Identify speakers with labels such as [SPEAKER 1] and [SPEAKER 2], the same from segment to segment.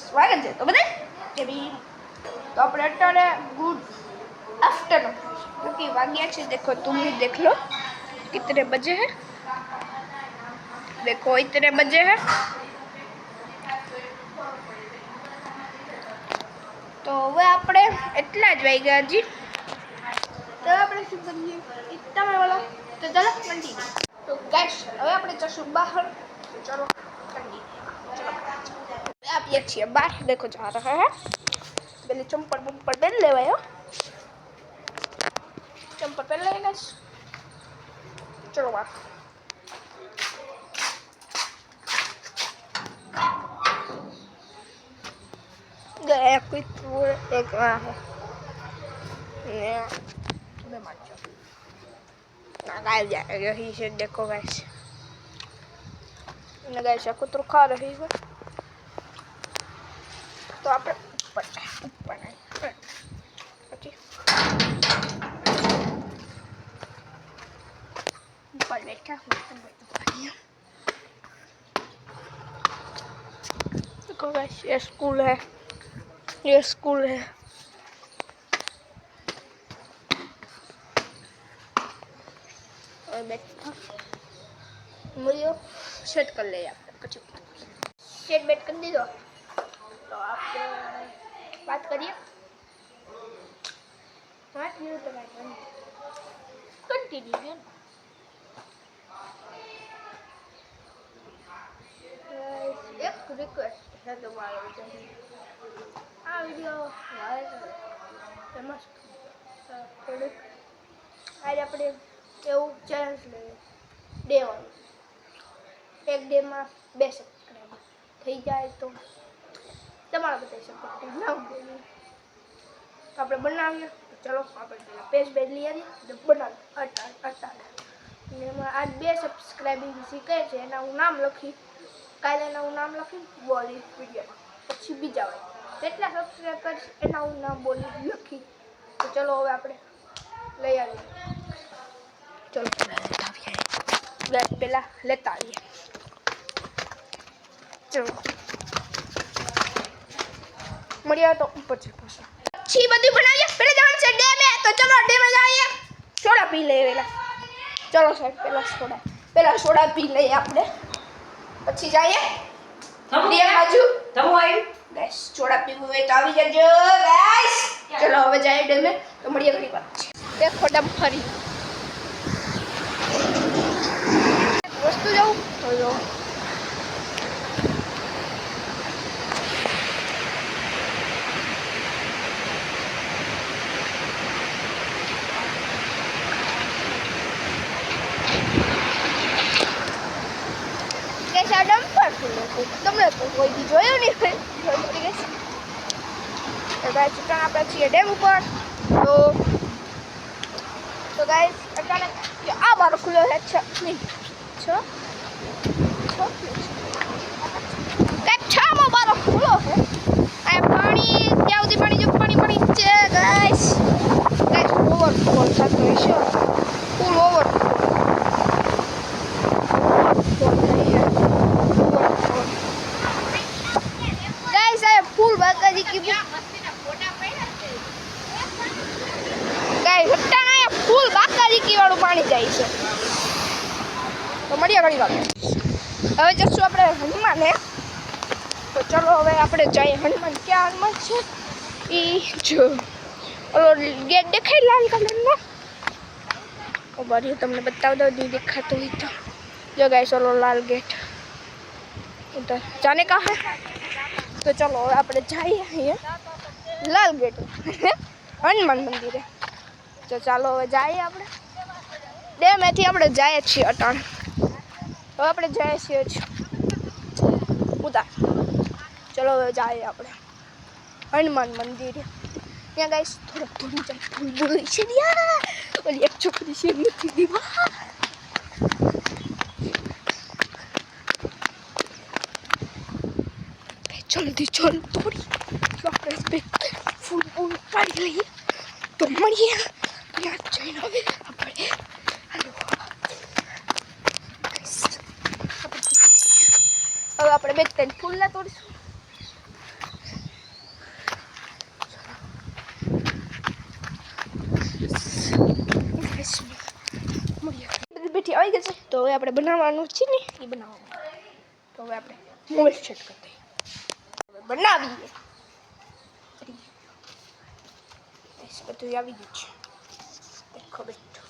[SPEAKER 1] स्वागत है तो बताए तो अपने अट्टारे गुड आफ्टरनून क्योंकि वाग्या है देखो तुम ही देख लो कितने बजे हैं देखो इतने बजे हैं तो હવે આપણે એટલા જ વાગ્યા હજી તો આપણે શું કરીએ ઇतना में वाला तो चलो कंटिन्यू तो गाइस હવે આપણે જશું બહાર तो चलो कंटिन्यू चलो आप ये छिए बाहर देखो जा रहा है पहले चंपल बम्पर पहन ले भाई चंपल पहन ले गाइस चलो बाहर गया कोई पूरा एक है मैं मर जाऊँ ना गाइस जा रही है देखो गाइस ना गाइस को तो खा रही है तो आप ऊपर ओके ऊपर बैठा देखो गाइस ये स्कूल है और बैठा मुझे सेट कर ले सेट बेट कर दी दो तो आप बात करिए कंटिन्यू एक रिक्वेस्ट है तुम्हारे आ वीडियो फेमस થોડુંક આજે આપણે એવું ચેલેન્જ લઈએ ડે વાળું એક ડેમાં 2 સબસ્ક્રાઈબર થઈ જાય તો તમારા બધા સબસ્ક્રાઈબ ના બોલીએ તો આપણે બનાવીએ તો ચલો આપણે પહેલાં પેજ બેજ લઈ આવીએ તો બનાવીએ અટાડે અને એમાં આ 2 સબસ્ક્રાઈબર શીખે છે એના હું નામ લખી કાલે એના હું નામ લખીને બોલી વિડીયોમાં પછી બીજા હોય જેટલા સબસ્ક્રાઈબ કરીશ એના હું નામ બોલી લખી તો ચલો હવે આપણે લઈ આવીએ ચલો પહેલાં લેતા આવીએ ચલો મળ્યા તો ઉપર છે પછી બધું બનાવીએ પહેલાં જવાનું છે ડેમે તો ચલો ડેમે જઈએ સોડા પી લઈએ પહેલાં ચલો સાહેબ પહેલાં સોડા પી લઈએ આપણે પછી જઈએ ડેમ બાજુ
[SPEAKER 2] તમો આવી
[SPEAKER 1] गाइस छोड़ा पीવું હોય તો આવી જજો गाइस चलो હવે જાય ડેમે તો મળીએ ઘણી વાર देखो डम फरी वस्तु जाऊ तो जो कैसा डम पर तुमने तो कोई भी જોયો નહીં गाइस तो गाइस ચિકન આપણે છીએ ડેમ ઉપર तो गाइस अचानक आ बार खुलो है नहीं छो बार खुलो है आ पानी क्या उदी पानी जो पानी છે गाइस ओवरफ्लो થતો છે ફૂલ ओवरफ्लो गाइस आ फूल बाकाजी की गाइस हटाना फूल बाकाजी की वाળું પાણી જાય છે તો મળીએ ઘણી વાર હવે જશું આપણે હનુમાને તો ચલો હવે આપણે જઈએ હનુમાન ક્યાં હનુમાન છે એ જો ઓલો ગેટ દેખાય લાલ કલરનો ખબર છે તમને બતાવી દઉં નહીં દેખાતો હોય તો જો ગાઈસ ઓલો લાલ गेट उधर जाने का है तो चलो આપણે જઈએ અહીંયા લાલ गेट હનુમાન મંદિરે તો ચાલો હવે જઈએ આપણે ડેમેથી આપણે જઈએ છીએ અટાણ હવે આપણે જઈએ છીએ ઉતાર ચલો હવે જઈએ આપણે હનુમાન મંદિરે ત્યાં ગાઈસ થોડોક ધૂળ જાય ફૂલ બોલી છે યાર ઓલી એક છોકરી છે નથી દીવા જલ્દી ચલ થોડી આપણે ફૂલ બોલ પાડી લઈએ તો મળીએ ત્યાં જઈને હવે આપણે હવે આપણે બે ત્રણ ફૂલના તોડીશું. બધી બેઠી આવી ગઈ છે તો હવે આપણે બનાવવાનું છે ને એ બનાવવાનું. તો હવે આપણે મોબાઈલ સેટ કરી દઈએ. હવે બનાવીએ. બધું આવી ગયું છે. દેખો બેઠો.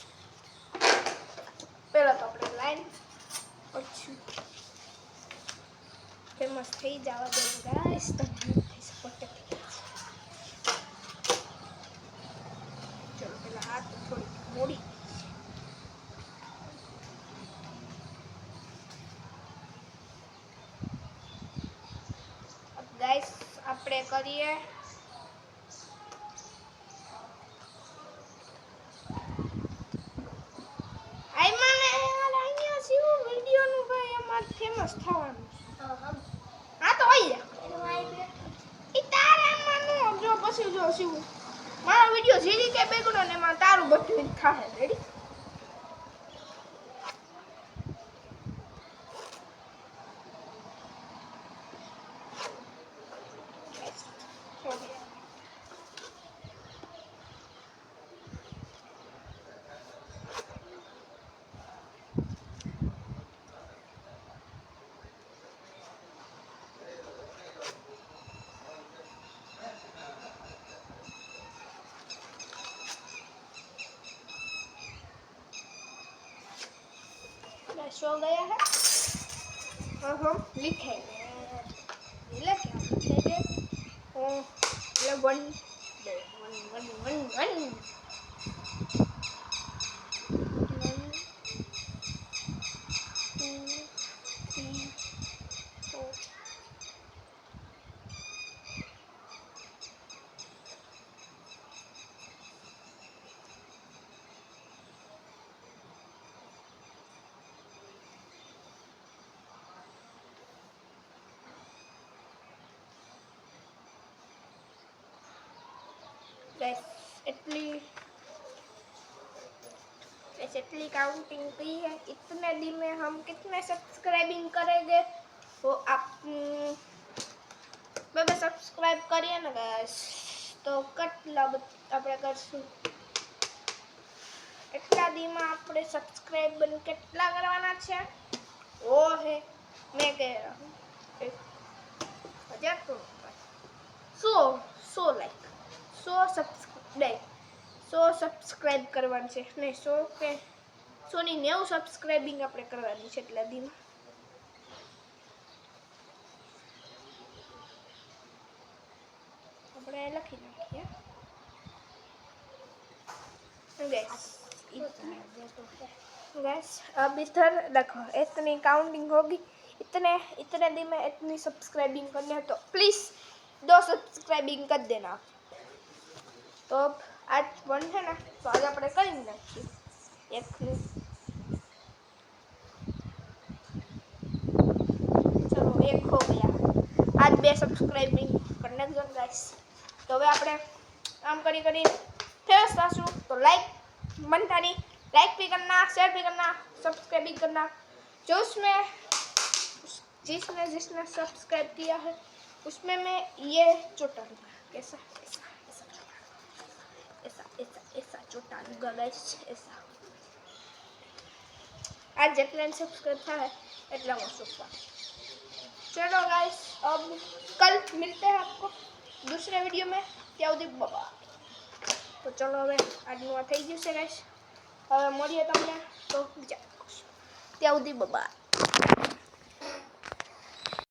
[SPEAKER 1] પહેલાં તો આપણે લાઈન પછી ફેમસ થઈ જવા દે ગાઈસ. તમને સપોર્ટ કરી ચલો પહેલાં આ તો થોડી મોડી ગાઈસ આપણે કરીએ ફેમસ થવાનું. હા તો આવી જા. ઈ તારે આમાં જો પછી જો શું મારો વિડિયો જે રીતે બેગડો ને એમાં તારું બધું થાય. રેડી? सो गया है और हम लिखेंगे. लिखे वन इतनी काउंटिंग की है. इतने दिन में हम कितने सब्सक्राइबिंग करेंगे वो आप बस सब्सक्राइब करिए ना गाइस तो કેટલા આપણે કરશું એટલા દીમાં આપણે સબસ્ક્રાઇબ કેટલા કરવાના છે ઓ હે મેં કે 1000 તો 100 લાઈક 100 સબસ્ક્રાઇબ કરવાનું છે નહીં 100 કે 190 સબસ્ક્રાઇબિંગ આપણે કરવાની છે એટલા દીમાં. આપણે લખી નાખીએ गैस. अब इधर देखो इतनी काउंटिंग होगी. इतने दिन में इतनी सब्सक्राइबिंग करनी है तो प्लीज़ 2 सब्सक्राइबिंग कर देना. तो आज 1 है ना तो आज આપણે કરી નાખીએ એકનું. चलो 1 हो गया. आज 2 सब्सक्राइबिंग करने दो गाइस. तो હવે આપણે આમ કરી फेमस થશું तो लाइक बनता नहीं. लाइक भी करना, शेयर भी करना, सब्सक्राइब भी करना. जो उसमें जिसने सब्सक्राइब किया है उसमें मैं ये छोटा लूँगा. कैसा ऐसा छोटा लूँगा गाइस. ऐसा आज जितने सब्सक्राइब था है इतना वो सोचा. चलो गाइस अब कल मिलते हैं आपको दूसरे वीडियो में. ત્યાં સુધી બાબા. તો ચલો હવે આજનું આ થઈ ગયું છે ગાઈસ. હવે મળીએ તમને તો બીજા ત્યાં સુધી બાબા.